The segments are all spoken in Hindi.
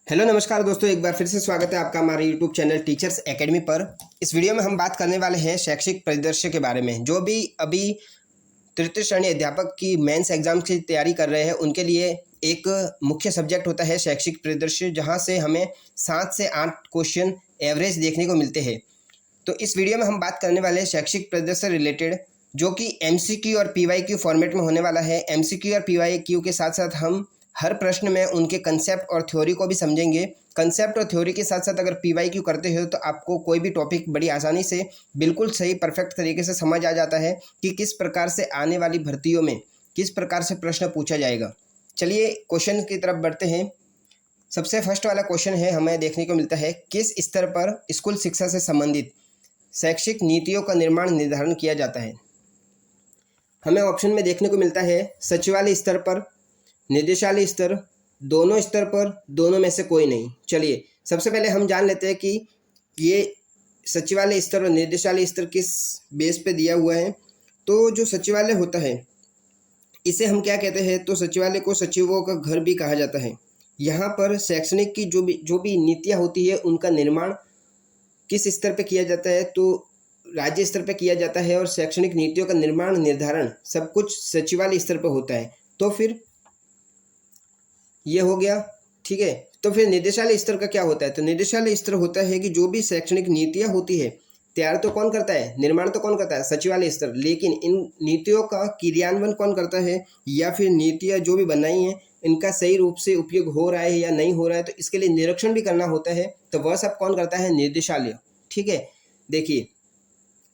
हेलो नमस्कार दोस्तों, एक बार फिर से स्वागत है आपका हमारे यूट्यूब चैनल टीचर्स एकेडमी पर। इस वीडियो में हम बात करने वाले हैं शैक्षिक परिदृश्य के बारे में। जो भी अभी तृतीय श्रेणी अध्यापक की मेंस एग्जाम की तैयारी कर रहे हैं उनके लिए एक मुख्य सब्जेक्ट होता है शैक्षिक परिदृश्य, जहां से हमें 7 से 8 क्वेश्चन एवरेज देखने को मिलते हैं। तो इस वीडियो में हम बात करने वाले हैं शैक्षिक परिदृश्य से रिलेटेड, जो कि एमसीक्यू और पीवाईक्यू फॉर्मेट में होने वाला है। एमसीक्यू और पीवाईक्यू के साथ साथ हम हर प्रश्न में उनके कंसेप्ट और थ्योरी को भी समझेंगे। कंसेप्ट और थ्योरी के साथ साथ अगर पीवाईक्यू करते हो तो आपको कोई भी टॉपिक बड़ी आसानी से बिल्कुल सही परफेक्ट तरीके से समझ आ जाता है कि किस प्रकार से आने वाली भर्तियों में किस प्रकार से प्रश्न पूछा जाएगा। चलिए क्वेश्चन की तरफ बढ़ते हैं। सबसे फर्स्ट वाला क्वेश्चन है, हमें देखने को मिलता है किस स्तर पर स्कूल शिक्षा से संबंधित शैक्षिक नीतियों का निर्माण निर्धारण किया जाता है। हमें ऑप्शन में देखने को मिलता है सचिवालय स्तर पर, निदेशालय स्तर, दोनों स्तर पर, दोनों में से कोई नहीं। चलिए सबसे पहले हम जान लेते हैं कि ये सचिवालय स्तर और निर्देशालय स्तर किस बेस पे दिया हुआ है। तो जो सचिवालय होता है इसे हम क्या कहते हैं, तो सचिवालय को सचिवों का घर भी कहा जाता है। यहाँ पर शैक्षणिक की जो भी नीतियाँ होती है उनका निर्माण किस स्तर पे किया जाता है, तो राज्य स्तर पे किया जाता है। और शैक्षणिक नीतियों का निर्माण निर्धारण सब कुछ सचिवालय स्तर पर होता है। तो फिर ये हो गया, ठीक है। तो फिर निदेशालय स्तर का क्या होता है, तो निदेशालय स्तर होता है कि जो भी शैक्षणिक नीतियाँ होती है तैयार तो कौन करता है, निर्माण तो कौन करता है, सचिवालय स्तर। लेकिन इन नीतियों का क्रियान्वयन कौन करता है, या फिर नीतियाँ जो भी बनाई हैं इनका सही रूप से उपयोग हो रहा है या नहीं हो रहा है, तो इसके लिए निरीक्षण भी करना होता है। तो वह सब कौन करता है, निर्देशालय, ठीक है। देखिए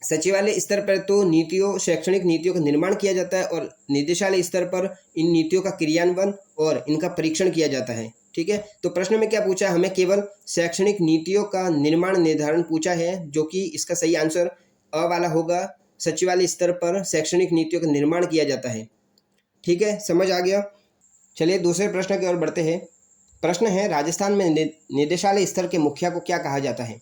सचिवालय स्तर पर तो नीतियों शैक्षणिक नीतियों का निर्माण किया जाता है और निदेशालय स्तर पर इन नीतियों का क्रियान्वयन और इनका परीक्षण किया जाता है, ठीक है। तो प्रश्न में क्या पूछा है, हमें केवल शैक्षणिक नीतियों का निर्माण निर्धारण पूछा है, जो कि इसका सही आंसर अ वाला होगा। सचिवालय स्तर पर शैक्षणिक नीतियों का निर्माण किया जाता है, ठीक है, समझ आ गया। चलिए दूसरे प्रश्न की ओर बढ़ते हैं। प्रश्न है राजस्थान में निदेशालय स्तर के मुखिया को क्या कहा जाता है।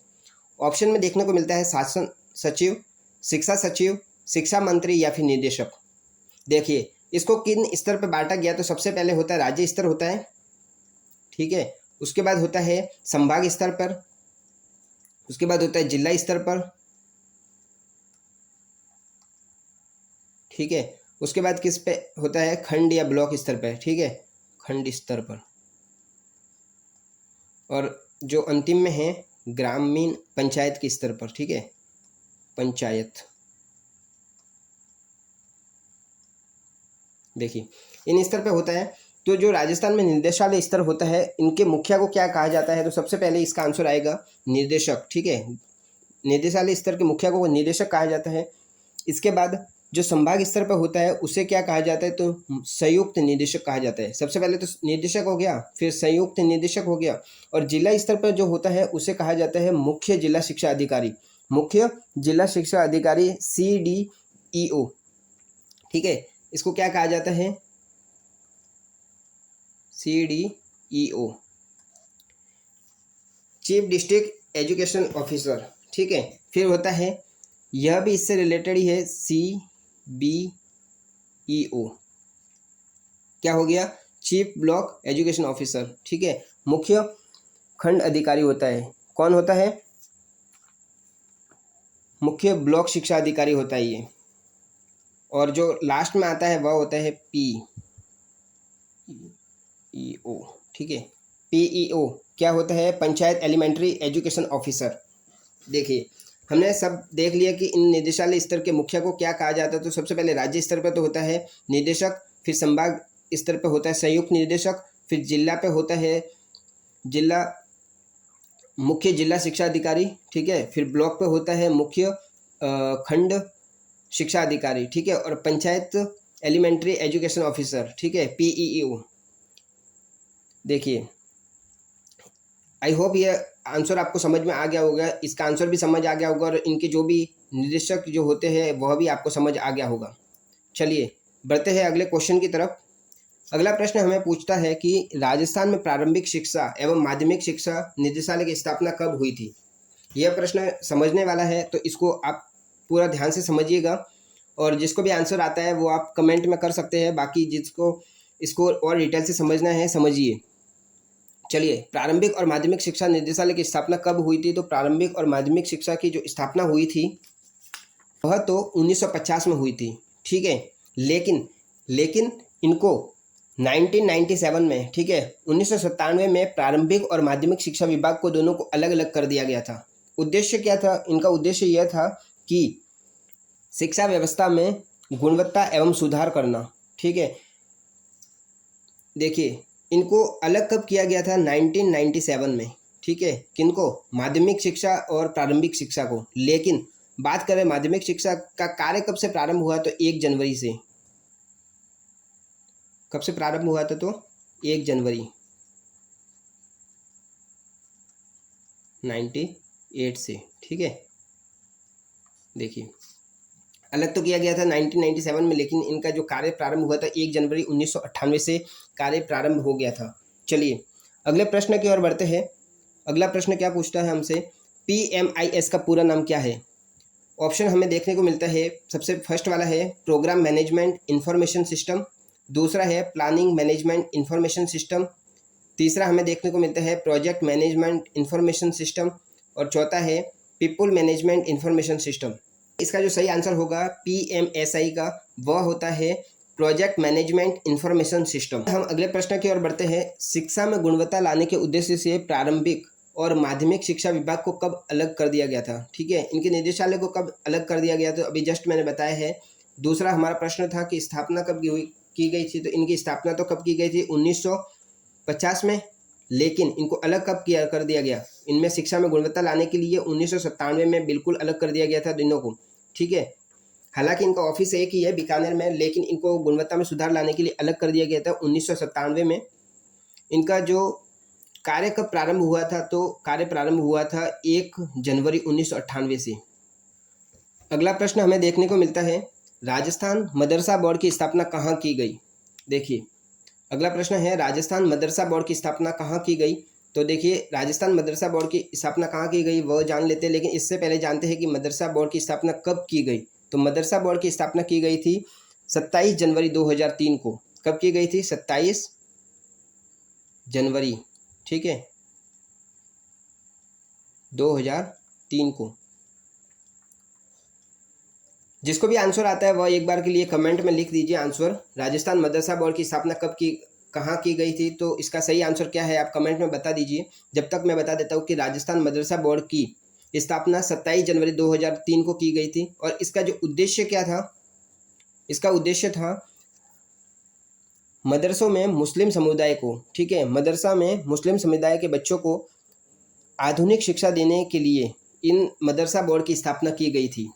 ऑप्शन में देखने को मिलता है शासन सचिव, शिक्षा सचिव, शिक्षा मंत्री या फिर निदेशक। देखिए इसको किन स्तर पर बांटा गया, तो सबसे पहले होता है राज्य स्तर होता है, ठीक है। उसके बाद होता है संभाग स्तर पर, उसके बाद होता है जिला स्तर पर, ठीक है। उसके बाद किस पे होता है, खंड या ब्लॉक स्तर पर, ठीक है, खंड स्तर पर। और जो अंतिम में है ग्रामीण पंचायत के स्तर पर, ठीक है, पंचायत। देखिए इन स्तर पे होता है। तो जो राजस्थान में निदेशालय स्तर होता है इनके मुखिया को क्या कहा जाता है, तो सबसे पहले इसका आंसर आएगा निर्देशक, ठीक है। निदेशालय स्तर के मुखिया को निदेशक कहा जाता है। इसके बाद जो संभाग स्तर पर होता है उसे क्या कहा जाता है, तो संयुक्त निदेशक कहा जाता है। सबसे पहले तो निदेशक हो गया, फिर संयुक्त निदेशक हो गया। और जिला स्तर पर जो होता है उसे कहा जाता है मुख्य जिला शिक्षा अधिकारी, मुख्य जिला शिक्षा अधिकारी CDEO, ठीक है। इसको क्या कहा जाता है, CDEO, chief district education officer, ठीक है। फिर होता है, यह भी इससे रिलेटेड ही है, CBEO, क्या हो गया, चीफ ब्लॉक एजुकेशन ऑफिसर, ठीक है। मुख्य खंड अधिकारी होता है, कौन होता है, मुख्य ब्लॉक शिक्षा अधिकारी होता है ये। और जो लास्ट में आता है वह होता है PEO, ठीक है। PEO क्या होता है, पंचायत एलिमेंट्री एजुकेशन ऑफिसर। देखिए हमने सब देख लिया कि इन निदेशालय स्तर के मुखिया को क्या कहा जाता है। तो सबसे पहले राज्य स्तर पर तो होता है निदेशक, फिर संभाग स्तर पर होता है संयुक्त निदेशक, फिर जिला पे होता है जिला मुख्य जिला शिक्षा अधिकारी, ठीक है। फिर ब्लॉक पे होता है मुख्य खंड शिक्षा अधिकारी, ठीक है। और पंचायत एलिमेंट्री एजुकेशन ऑफिसर, ठीक है, PEO। देखिए आई होप ये आंसर आपको समझ में आ गया होगा, इसका आंसर भी समझ आ गया होगा, और इनके जो भी निदेशक जो होते हैं वह भी आपको समझ आ गया होगा। चलिए बढ़ते हैं अगले क्वेश्चन की तरफ। अगला प्रश्न हमें पूछता है कि राजस्थान में प्रारंभिक शिक्षा एवं माध्यमिक शिक्षा निदेशालय की स्थापना कब हुई थी। यह प्रश्न समझने वाला है, तो इसको आप पूरा ध्यान से समझिएगा। और जिसको भी आंसर आता है वो आप कमेंट में कर सकते हैं, बाकी जिसको इसको और डिटेल से समझना है समझिए, चलिए, प्रारंभिक और माध्यमिक शिक्षा निदेशालय की स्थापना कब हुई थी? तो प्रारंभिक और माध्यमिक शिक्षा की जो स्थापना हुई थी वह तो 1950 में हुई थी, ठीक है। लेकिन लेकिन इनको 1997 में, ठीक है, 1997 में प्रारंभिक और माध्यमिक शिक्षा विभाग को दोनों को अलग अलग कर दिया गया था। उद्देश्य क्या था इनका? उद्देश्य यह था कि शिक्षा व्यवस्था में गुणवत्ता एवं सुधार करना, ठीक है। देखिए, इनको अलग कब किया गया था? 1997 में, ठीक है। किनको? माध्यमिक शिक्षा और प्रारंभिक शिक्षा को। लेकिन बात करें माध्यमिक शिक्षा का कार्य कब से प्रारंभ हुआ? तो 1 जनवरी से। कब से प्रारंभ हुआ था? तो 1 जनवरी 98 से, ठीक है। देखिए, अलग तो किया गया था 1997 में, लेकिन इनका जो कार्य प्रारंभ हुआ था 1 जनवरी 1998 से कार्य प्रारंभ हो गया था। चलिए, अगले प्रश्न की ओर बढ़ते हैं। अगला प्रश्न क्या पूछता है हमसे? PMIS का पूरा नाम क्या है? ऑप्शन हमें देखने को मिलता है। सबसे फर्स्ट वाला है प्रोग्राम मैनेजमेंट इंफॉर्मेशन सिस्टम, दूसरा है प्लानिंग मैनेजमेंट इंफॉर्मेशन सिस्टम, तीसरा हमें देखने को मिलता है प्रोजेक्ट मैनेजमेंट इंफॉर्मेशन सिस्टम, और चौथा है पीपल मैनेजमेंट इंफॉर्मेशन सिस्टम। इसका जो सही आंसर होगा PMSI का, वह होता है प्रोजेक्ट मैनेजमेंट इंफॉर्मेशन सिस्टम। हम अगले प्रश्न की ओर बढ़ते हैं। शिक्षा में गुणवत्ता लाने के उद्देश्य से प्रारंभिक और माध्यमिक शिक्षा विभाग को कब अलग कर दिया गया था? ठीक है, इनके निदेशालय को कब अलग कर दिया गया? तो अभी जस्ट मैंने बताया है। दूसरा हमारा प्रश्न था कि स्थापना कब की गई थी? तो इनकी स्थापना तो कब की गई थी? 1950 में। लेकिन इनको अलग कब किया कर दिया गया? इनमें शिक्षा में गुणवत्ता लाने के लिए 1997 में बिल्कुल अलग कर दिया गया था दोनों को, ठीक है। हालांकि इनका ऑफिस एक ही है बीकानेर में, लेकिन इनको गुणवत्ता में सुधार लाने के लिए अलग कर दिया गया था 1997 में। इनका जो कार्य कब प्रारंभ हुआ था? तो कार्य प्रारंभ हुआ था 1 जनवरी 1998 से। अगला प्रश्न हमें देखने को मिलता है राजस्थान मदरसा बोर्ड की स्थापना कहाँ की गई? देखिए, अगला प्रश्न है राजस्थान मदरसा बोर्ड की स्थापना कहाँ की गई? तो देखिए, राजस्थान मदरसा बोर्ड की स्थापना कहाँ की गई वह जान लेते हैं, लेकिन इससे पहले जानते हैं कि मदरसा बोर्ड की स्थापना कब की गई। तो मदरसा बोर्ड की स्थापना की गई थी 27 जनवरी 2003 को। कब की गई थी? 27 जनवरी, ठीक है, 2003 को। जिसको भी आंसर आता है वह एक बार के लिए कमेंट में लिख दीजिए आंसर। राजस्थान मदरसा बोर्ड की स्थापना कहाँ की गई थी? तो इसका सही आंसर क्या है आप कमेंट में बता दीजिए। जब तक मैं बता देता हूँ कि राजस्थान मदरसा बोर्ड की स्थापना 27 जनवरी 2003 को की गई थी। और इसका जो उद्देश्य क्या था? इसका उद्देश्य था मदरसों में मुस्लिम समुदाय को, ठीक है, मदरसा में मुस्लिम समुदाय के बच्चों को आधुनिक शिक्षा देने के लिए इन मदरसा बोर्ड की स्थापना की गई थी।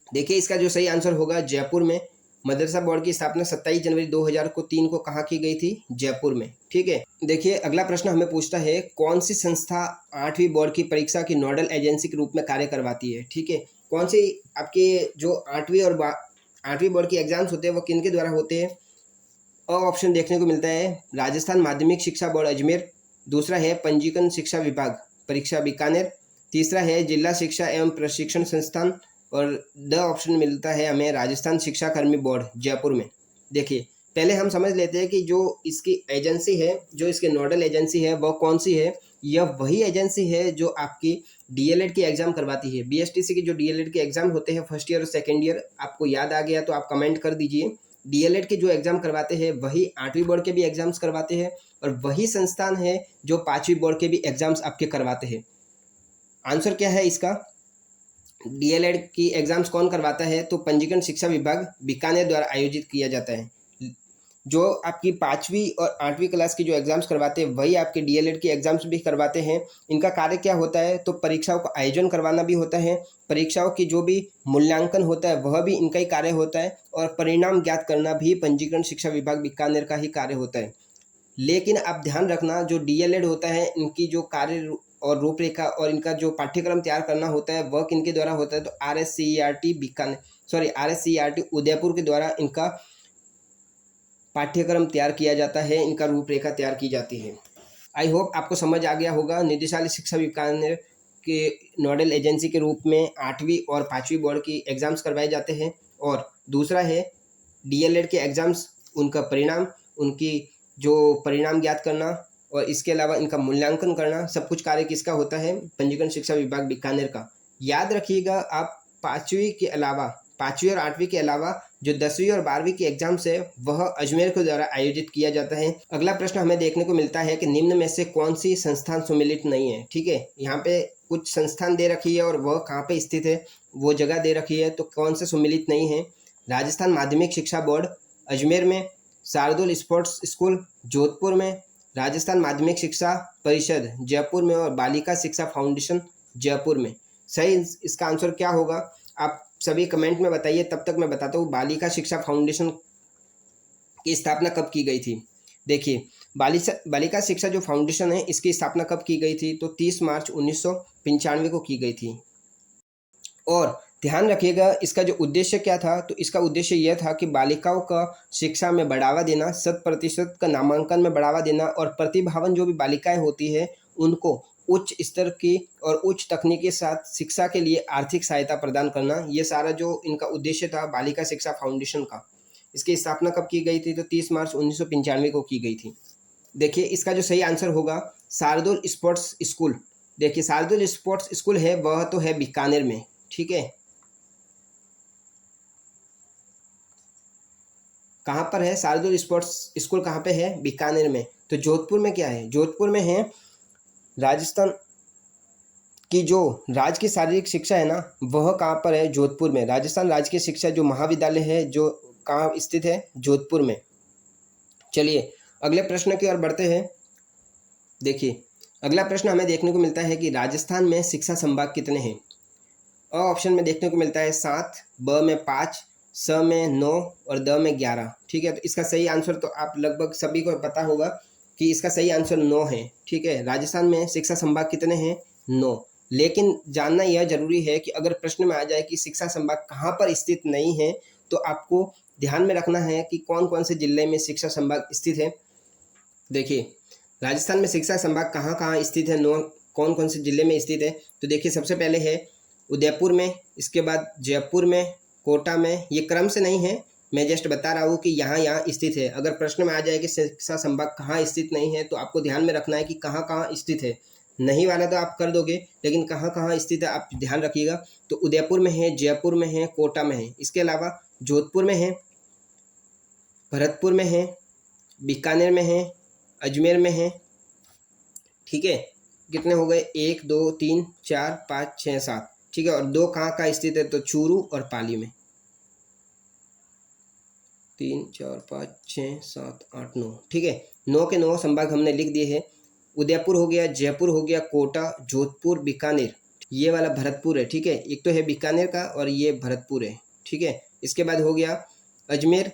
देखिए, इसका जो सही आंसर होगा जयपुर में। मदरसा बोर्ड की स्थापना 27 जनवरी 2003 को कहाँ की गई थी? जयपुर में, ठीक है। देखिए, अगला प्रश्न हमें पूछता है कौन सी संस्था 8वीं बोर्ड की परीक्षा की नोडल एजेंसी के रूप में कार्य करवाती है? ठीक है, कौन सी आपके जो 8वीं बोर्ड की एग्जाम्स होते हैं वो किन के द्वारा होते हैं? ऑप्शन देखने को मिलता है राजस्थान माध्यमिक शिक्षा बोर्ड अजमेर, दूसरा है पंजीकरण शिक्षा विभाग परीक्षा बीकानेर, तीसरा है जिला शिक्षा एवं प्रशिक्षण संस्थान, और द ऑप्शन मिलता है हमें राजस्थान शिक्षा कर्मी बोर्ड जयपुर में। देखिए, पहले हम समझ लेते हैं कि जो इसकी एजेंसी है, जो इसके नोडल एजेंसी है वह कौन सी है। यह वही एजेंसी है जो आपकी DLED की एग्ज़ाम करवाती है। BSTC की जो DLED के एग्ज़ाम होते हैं फर्स्ट ईयर और सेकेंड ईयर, आपको याद आ गया तो आप कमेंट कर दीजिए। DLED के जो एग्ज़ाम करवाते हैं वही 8वीं बोर्ड के भी एग्ज़ाम्स करवाते हैं, और वही संस्थान है जो 5वीं बोर्ड के भी एग्ज़ाम्स आपके करवाते हैं। आंसर क्या है इसका? DLED की एग्ज़ाम्स कौन करवाता है? तो पंजीकरण शिक्षा विभाग बीकानेर द्वारा आयोजित किया जाता है। जो आपकी 5वीं और 8वीं क्लास की जो एग्ज़ाम्स करवाते हैं वही आपके DLED की एग्ज़ाम्स भी करवाते हैं। इनका कार्य क्या होता है? तो परीक्षाओं का आयोजन करवाना भी होता है, परीक्षाओं की जो भी मूल्यांकन होता है वह भी इनका ही कार्य होता है, और परिणाम ज्ञात करना भी पंजीकरण शिक्षा विभाग बीकानेर का ही कार्य होता है। लेकिन आप ध्यान रखना, जो DLED होता है इनकी जो कार्य और रूपरेखा और इनका जो पाठ्यक्रम तैयार करना होता है वह किनके द्वारा होता है? तो RSCERT उदयपुर के द्वारा इनका पाठ्यक्रम तैयार किया जाता है, इनका रूपरेखा तैयार की जाती है। आई होप आपको समझ आ गया होगा। निदेशालय शिक्षा बीकानेर के नोडल एजेंसी के रूप में 8वीं और 5वीं बोर्ड की एग्ज़ाम्स करवाए जाते हैं, और दूसरा है DLED के एग्ज़ाम्स, उनका परिणाम, उनकी जो परिणाम ज्ञात करना, और इसके अलावा इनका मूल्यांकन करना, सब कुछ कार्य किसका होता है? पंजीकरण शिक्षा विभाग बीकानेर का। याद रखिएगा, आप 5वीं के अलावा, 5वीं और 8वीं के अलावा जो 10वीं और 12वीं की एग्जाम्स है वह अजमेर के द्वारा आयोजित किया जाता है। अगला प्रश्न हमें देखने को मिलता है कि निम्न में से कौन सी संस्थान सम्मिलित नहीं है। ठीक है, यहाँ पे कुछ संस्थान दे रखी है और वह कहाँ पे स्थित है, वो जगह दे रखी है, तो कौन से सम्मिलित नहीं है? राजस्थान माध्यमिक शिक्षा बोर्ड अजमेर में, शार्दुल स्पोर्ट्स स्कूल जोधपुर में, राजस्थान माध्यमिक शिक्षा परिषद जयपुर में और बालिका शिक्षा फाउंडेशन जयपुर में। सही इसका आंसर क्या होगा? आप सभी कमेंट में बताइए, तब तक मैं बताता हूँ बालिका शिक्षा फाउंडेशन की स्थापना कब की गई थी। देखिए, बालिका शिक्षा जो फाउंडेशन है इसकी स्थापना कब की गई थी? तो 30 मार्च 1995 को की गई थी। और ध्यान रखिएगा, इसका जो उद्देश्य क्या था? तो इसका उद्देश्य यह था कि बालिकाओं का शिक्षा में बढ़ावा देना, 100% का नामांकन में बढ़ावा देना और प्रतिभावान जो भी बालिकाएं होती है उनको उच्च स्तर की और उच्च तकनीक के साथ शिक्षा के लिए आर्थिक सहायता प्रदान करना, ये सारा जो इनका उद्देश्य था बालिका शिक्षा फाउंडेशन का। इसकी स्थापना कब की गई थी? तो 30 मार्च 1995 को की गई थी। देखिए, इसका जो सही आंसर होगा शार्दुल स्पोर्ट्स स्कूल। देखिए, शार्दुल स्पोर्ट्स स्कूल है वह तो है बीकानेर में। ठीक है, कहाँ पर है शार्दुल स्पोर्ट्स स्कूल? कहाँ पे है? बीकानेर में। तो जोधपुर में क्या है? जोधपुर में है राजस्थान की जो राज्य की शारीरिक शिक्षा है ना, वह कहाँ पर है? जोधपुर में। राजस्थान राज्य की शिक्षा जो महाविद्यालय है जो कहाँ स्थित है? जोधपुर में। चलिए अगले प्रश्न की ओर बढ़ते हैं। देखिए, अगला प्रश्न हमें देखने को मिलता है कि राजस्थान में शिक्षा संभाग कितने हैं? अ ऑप्शन में देखने को मिलता है 7, ब में 5, स में 9 और द में 11। ठीक है, तो इसका सही आंसर तो आप लगभग सभी को पता होगा कि इसका सही आंसर 9 है। ठीक है, राजस्थान में शिक्षा संभाग कितने हैं? 9। लेकिन जानना यह जरूरी है कि अगर प्रश्न में आ जाए कि शिक्षा संभाग कहाँ पर स्थित नहीं है, तो आपको ध्यान में रखना है कि कौन कौन से जिले में शिक्षा संभाग स्थित है। देखिए, राजस्थान में शिक्षा संभाग कहाँ कहाँ स्थित है, 9 कौन कौन से जिले में स्थित है? तो देखिए, सबसे पहले है उदयपुर में, इसके बाद जयपुर में, कोटा में। ये क्रम से नहीं है, मैं जस्ट बता रहा हूँ कि यहाँ यहाँ स्थित है। अगर प्रश्न में आ जाए कि शिक्षा संभाग कहाँ स्थित नहीं है, तो आपको ध्यान में रखना है कि कहाँ कहाँ स्थित है। नहीं वाला तो आप कर दोगे, लेकिन कहाँ कहाँ स्थित है आप ध्यान रखिएगा। तो उदयपुर में है, जयपुर में है, कोटा में है। इसके अलावा जोधपुर में है, भरतपुर में है, बीकानेर में है, अजमेर में है। ठीक है, कितने हो गए? 1 2 3 4 5 6 7। ठीक है, और 2 कहाँ का स्थित है? तो चूरू और पाली में। 3 4 5 6 7 8 9। ठीक है, 9 के 9 संभाग हमने लिख दिए हैं। उदयपुर हो गया, जयपुर हो गया, कोटा, जोधपुर, बीकानेर। ये वाला भरतपुर है। ठीक है, एक तो है बीकानेर का और ये भरतपुर है। ठीक है, इसके बाद हो गया अजमेर,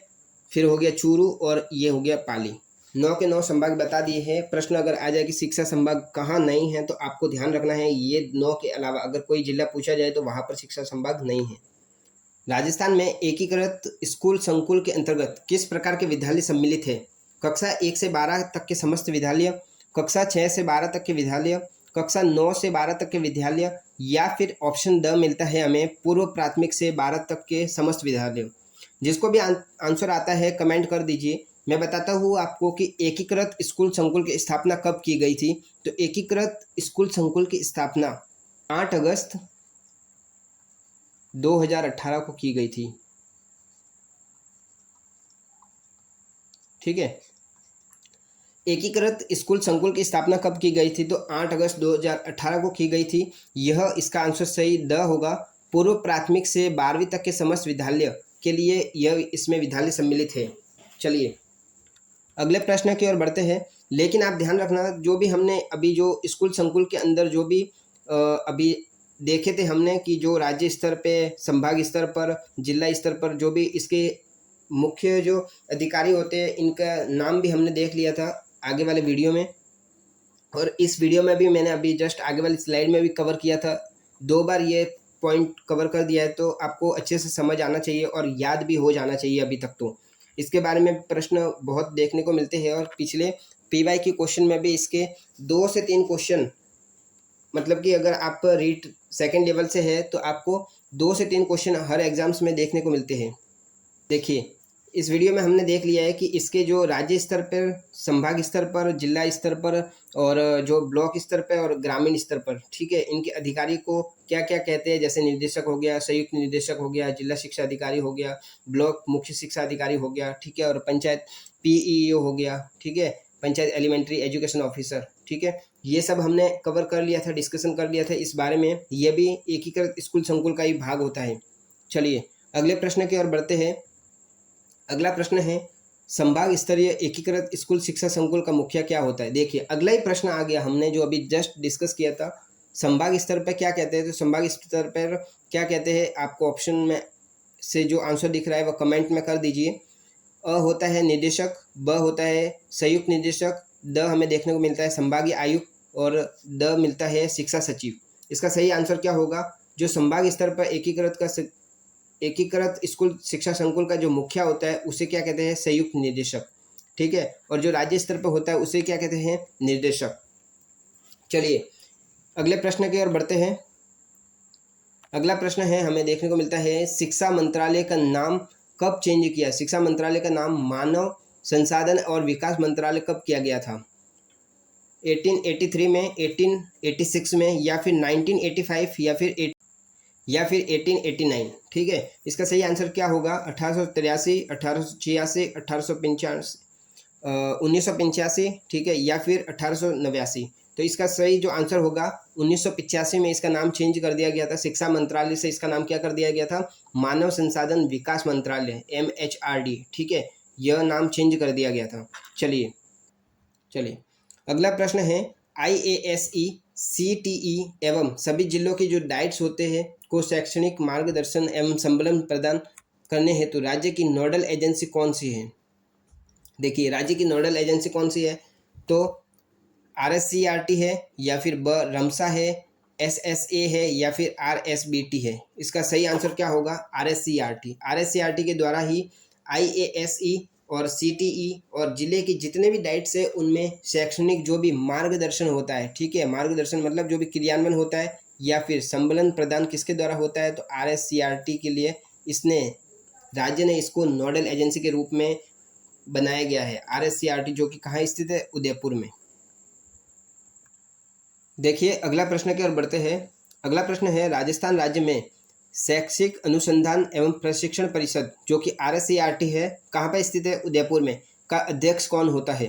फिर हो गया चूरू और ये हो गया पाली। 9 के 9 संभाग बता दिए हैं। प्रश्न अगर आ जाए कि शिक्षा संभाग कहाँ नहीं है, तो आपको ध्यान रखना है ये 9 के अलावा अगर कोई जिला पूछा जाए तो वहाँ पर शिक्षा संभाग नहीं है। राजस्थान में एकीकृत स्कूल संकुल के अंतर्गत किस प्रकार के विद्यालय सम्मिलित है? कक्षा 1 से 12 तक के समस्त विद्यालय, कक्षा 6 से 12 तक के विद्यालय, कक्षा 9 से 12 तक के विद्यालय, या फिर ऑप्शन द मिलता है हमें पूर्व प्राथमिक से 12 तक के समस्त विद्यालय। जिसको भी आंसर आता है कमेंट कर दीजिए। मैं बताता हूँ आपको कि एकीकृत स्कूल संकुल की स्थापना कब की गई थी। तो एकीकृत स्कूल संकुल की स्थापना 8 अगस्त 2018 को की गई थी। ठीक है, एकीकृत स्कूल संकुल की स्थापना कब की गई थी? तो 8 अगस्त 2018 को की गई थी। यह इसका आंसर सही द होगा। पूर्व प्राथमिक से 12वीं तक के समस्त विद्यालय के लिए यह इसमें विद्यालय सम्मिलित है। चलिए अगले प्रश्न की ओर बढ़ते हैं। लेकिन आप ध्यान रखना, जो भी हमने अभी जो स्कूल संकुल के अंदर जो भी अभी देखे थे हमने कि जो राज्य स्तर पे, संभाग स्तर पर, जिला स्तर पर जो भी इसके मुख्य जो अधिकारी होते हैं इनका नाम भी हमने देख लिया था आगे वाले वीडियो में। और इस वीडियो में भी मैंने अभी जस्ट आगे वाली स्लाइड में भी कवर किया था। 2 बार ये पॉइंट कवर कर दिया है, तो आपको अच्छे से समझ आना चाहिए और याद भी हो जाना चाहिए अभी तक। तो इसके बारे में प्रश्न बहुत देखने को मिलते हैं और पिछले पीवाई के क्वेश्चन में भी इसके 2 से 3 क्वेश्चन, मतलब कि अगर आप रीट सेकंड लेवल से है तो आपको 2 से 3 क्वेश्चन हर एग्जाम्स में देखने को मिलते हैं। देखिए इस वीडियो में हमने देख लिया है कि इसके जो राज्य स्तर पर, संभाग स्तर पर, जिला स्तर पर और जो ब्लॉक स्तर पर और ग्रामीण स्तर पर, ठीक है, इनके अधिकारी को क्या क्या कहते हैं। जैसे निर्देशक हो गया, संयुक्त निर्देशक हो गया, जिला शिक्षा अधिकारी हो गया, ब्लॉक मुख्य शिक्षा अधिकारी हो गया, ठीक है, और पंचायत पीईओ हो गया, ठीक है, पंचायत एलिमेंट्री एजुकेशन ऑफिसर, ठीक है। ये सब हमने कवर कर लिया था, डिस्कशन कर लिया था इस बारे में। ये भी एकीकृत स्कूल संकुल का ही भाग होता है। चलिए अगले प्रश्न की ओर बढ़ते हैं। अगला प्रश्न है, संभाग स्तरीय एकीकृत स्कूल शिक्षा संकुल का मुखिया क्या होता है। देखिए अगला ही प्रश्न आ गया, हमने जो अभी जस्ट डिस्कस किया था। संभाग स्तर पर क्या कहते हैं, तो संभाग स्तर पर क्या कहते हैं, आपको ऑप्शन में से जो आंसर दिख रहा है वह कमेंट में कर दीजिए। अ होता है निदेशक, ब होता है संयुक्त निदेशक, द हमें देखने को मिलता है संभागीय आयुक्त और द मिलता है शिक्षा सचिव। इसका सही आंसर क्या होगा, जो संभाग स्तर पर एकीकृत स्कूल शिक्षा संकुल का जो मुखिया होता है उसे क्या कहते हैं, संयुक्त निदेशक, ठीक है। और जो राज्य स्तर पर होता है उसे क्या कहते हैं, निर्देशक। चलिए अगले प्रश्न की ओर बढ़ते हैं। अगला प्रश्न है, हमें देखने को मिलता है शिक्षा मंत्रालय का नाम कब चेंज किया। शिक्षा मंत्रालय का नाम मानव संसाधन और विकास मंत्रालय कब किया गया था। 1883 में, 1886 में, या फिर 1985 या फिर 1889, ठीक है। इसका सही आंसर क्या होगा, 1883, 1886, 1885, 1985, ठीक है, या फिर 1889। तो इसका सही जो आंसर होगा 1985 में इसका नाम चेंज कर दिया गया था। शिक्षा मंत्रालय से इसका नाम क्या कर दिया गया था, मानव संसाधन विकास मंत्रालय, MHRD, ठीक है, यह नाम चेंज कर दिया गया था। चलिए अगला प्रश्न है, IASE, CTE एवं सभी जिलों के जो डाइट्स होते हैं को शैक्षणिक मार्गदर्शन एवं संबलन प्रदान करने हेतु राज्य की नोडल एजेंसी कौन सी है। देखिए राज्य की नोडल एजेंसी कौन सी है, तो RSCRT है, या फिर ब रमसा है, SSA है, या फिर RSBT है। इसका सही आंसर क्या होगा, RSCRT के द्वारा ही IASE और CTE और जिले की जितने भी डाइट्स है उनमें शैक्षणिक जो भी मार्गदर्शन होता है, ठीक है, मार्गदर्शन मतलब जो भी क्रियान्वयन होता है या फिर संबलन प्रदान किसके द्वारा होता है, तो RSCRT के लिए राज्य ने इसको नोडल एजेंसी के रूप में बनाया गया है। RSCRT जो कि कहाँ स्थित है, उदयपुर में। देखिए अगला प्रश्न की ओर बढ़ते हैं। अगला प्रश्न है, राजस्थान राज्य में शैक्षिक अनुसंधान एवं प्रशिक्षण परिषद जो कि RSCRT है, कहाँ पर स्थित है, उदयपुर में, का अध्यक्ष कौन होता है।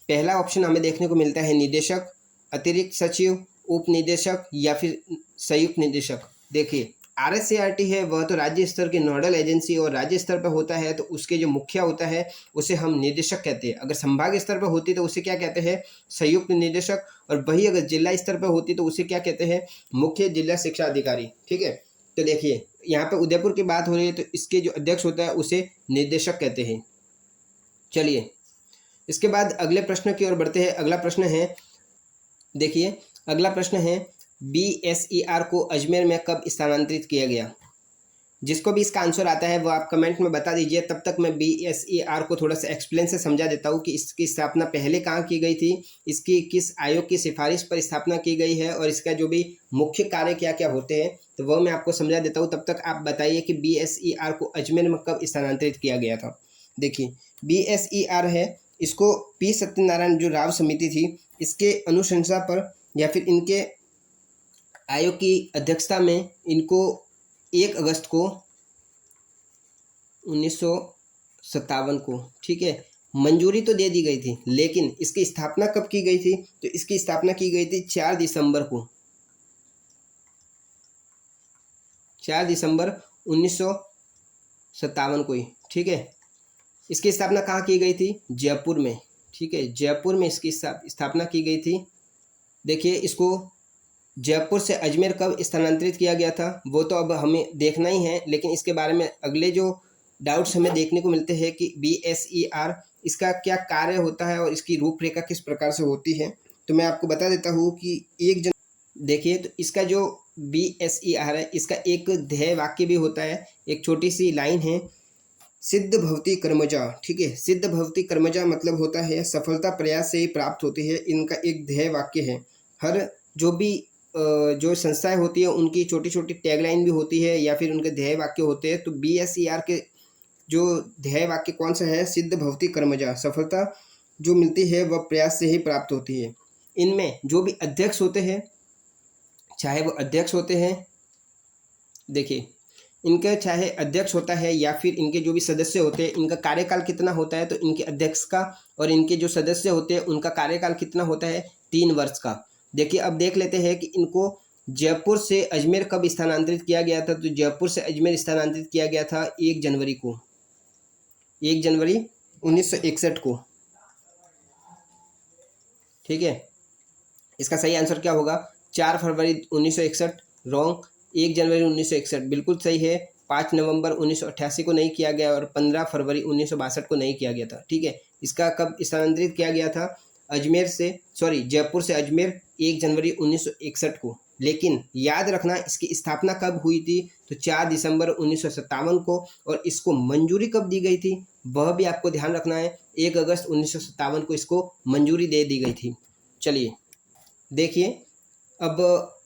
पहला ऑप्शन हमें देखने को मिलता है निदेशक, अतिरिक्त सचिव, उप निदेशक, या फिर संयुक्त निदेशक। देखिए RSCRT है वह तो राज्य स्तर की नोडल एजेंसी और राज्य स्तर पर होता है तो उसके जो मुखिया होता है उसे हम निदेशक कहते हैं। अगर संभाग स्तर पर होती तो उसे क्या कहते हैं, संयुक्त निदेशक। और वही अगर जिला स्तर पर होती तो उसे क्या कहते हैं, मुख्य जिला शिक्षा अधिकारी, ठीक है। तो देखिए यहाँ पे उदयपुर की बात हो रही है तो इसके जो अध्यक्ष होता है उसे निर्देशक कहते हैं। चलिए इसके बाद अगले प्रश्न की ओर बढ़ते हैं। अगला प्रश्न है, देखिए अगला प्रश्न है, BSER को अजमेर में कब स्थानांतरित किया गया। जिसको भी इसका आंसर आता है वो आप कमेंट में बता दीजिए। तब तक मैं BSER को थोड़ा सा एक्सप्लेन से समझा देता हूँ कि इसकी स्थापना पहले कहाँ की गई थी, इसकी किस आयोग की सिफारिश पर स्थापना की गई है और इसका जो भी मुख्य कार्य क्या क्या होते हैं तो वह मैं आपको समझा देता हूँ। तब तक आप बताइए कि BSER को अजमेर में कब स्थानांतरित किया गया था। देखिए BSER है, इसको P सत्यनारायण जो राव समिति थी इसके अनुशंसा पर या फिर इनके आयोग की अध्यक्षता में इनको 1 अगस्त को 1957 को, ठीक है, मंजूरी तो दे दी गई थी, लेकिन इसकी स्थापना कब की गई थी, तो इसकी स्थापना की गई थी 4 दिसंबर को, 4 दिसंबर 1957 को ही, ठीक है। इसकी स्थापना कहाँ की गई थी, जयपुर में, ठीक है, जयपुर में इसकी स्थापना की गई थी। देखिए इसको जयपुर से अजमेर कब स्थानांतरित किया गया था वो तो अब हमें देखना ही है, लेकिन इसके बारे में अगले जो डाउट्स हमें देखने को मिलते हैं कि BSER इसका क्या कार्य होता है और इसकी रूपरेखा किस प्रकार से होती है, तो मैं आपको बता देता हूँ कि देखिए तो इसका जो BSER है इसका एक ध्येय वाक्य भी होता है, एक छोटी सी लाइन है, सिद्ध भवती कर्मजा, ठीक है। सिद्ध भवती कर्मजा मतलब होता है सफलता प्रयास से ही प्राप्त होती है, इनका एक ध्येय वाक्य है। हर जो भी जो संस्थाएं होती है उनकी छोटी छोटी टैगलाइन भी होती है या फिर उनके ध्येय वाक्य होते हैं। तो BSER के जो ध्येय वाक्य कौन सा है, सिद्ध भवति कर्मजा, सफलता जो मिलती है वह प्रयास से ही प्राप्त होती है। इनमें जो भी अध्यक्ष होते हैं, चाहे वो अध्यक्ष होते हैं, देखिए इनके चाहे अध्यक्ष होता है या फिर इनके जो भी सदस्य होते हैं, इनका कार्यकाल कितना होता है, तो इनके अध्यक्ष का और इनके जो सदस्य होते हैं उनका कार्यकाल कितना होता है, 3 वर्ष का। देखिए अब देख लेते हैं कि इनको जयपुर से अजमेर कब स्थानांतरित किया गया था, तो जयपुर से अजमेर स्थानांतरित किया गया था 1 जनवरी को, 1 जनवरी 1961 को। ठीक है, इसका सही आंसर क्या होगा, 4 फरवरी 1961 रॉन्ग, 1 जनवरी 1961 बिल्कुल सही है। 5 नवंबर 1988 को नहीं किया गया और 15 फरवरी 1962 को नहीं किया गया था। ठीक है, इसका कब स्थानांतरित किया गया था, अजमेर से जयपुर से अजमेर 1 जनवरी 1961 को। लेकिन याद रखना इसकी स्थापना कब हुई थी, तो 4 दिसंबर 1957 को, और इसको मंजूरी कब दी गई थी वह भी आपको ध्यान रखना है, 1 अगस्त 1957 को इसको मंजूरी दे दी गई थी। चलिए देखिए, अब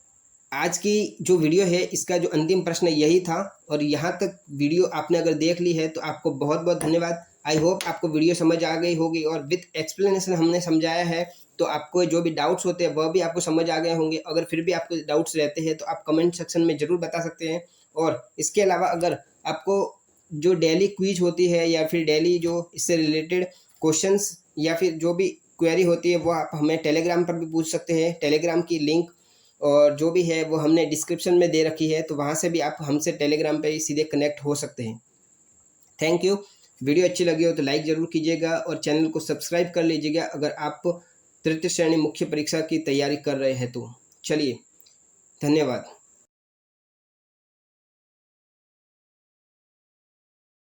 आज की जो वीडियो है इसका जो अंतिम प्रश्न यही था, और यहाँ तक वीडियो आपने अगर देख ली है तो आपको बहुत बहुत धन्यवाद। आई होप आपको वीडियो समझ आ गई होगी और विथ एक्सप्लेनेशन हमने समझाया है, तो आपको जो भी डाउट्स होते हैं वह भी आपको समझ आ गए होंगे। अगर फिर भी आपको डाउट्स रहते हैं तो आप कमेंट सेक्शन में ज़रूर बता सकते हैं। और इसके अलावा अगर आपको जो डेली क्विज होती है या फिर डेली जो इससे रिलेटेड क्वेश्चंस या फिर जो भी क्वेरी होती है वो आप हमें टेलीग्राम पर भी पूछ सकते हैं। टेलीग्राम की लिंक और जो भी है वो हमने डिस्क्रिप्शन में दे रखी है, तो वहाँ से भी आप हमसे टेलीग्राम पे सीधे कनेक्ट हो सकते हैं। Thank you. वीडियो अच्छी लगी हो तो लाइक ज़रूर कीजिएगा और चैनल को सब्सक्राइब कर लीजिएगा अगर आप तृतीय श्रेणी मुख्य परीक्षा की तैयारी कर रहे हैं तो। चलिए, धन्यवाद।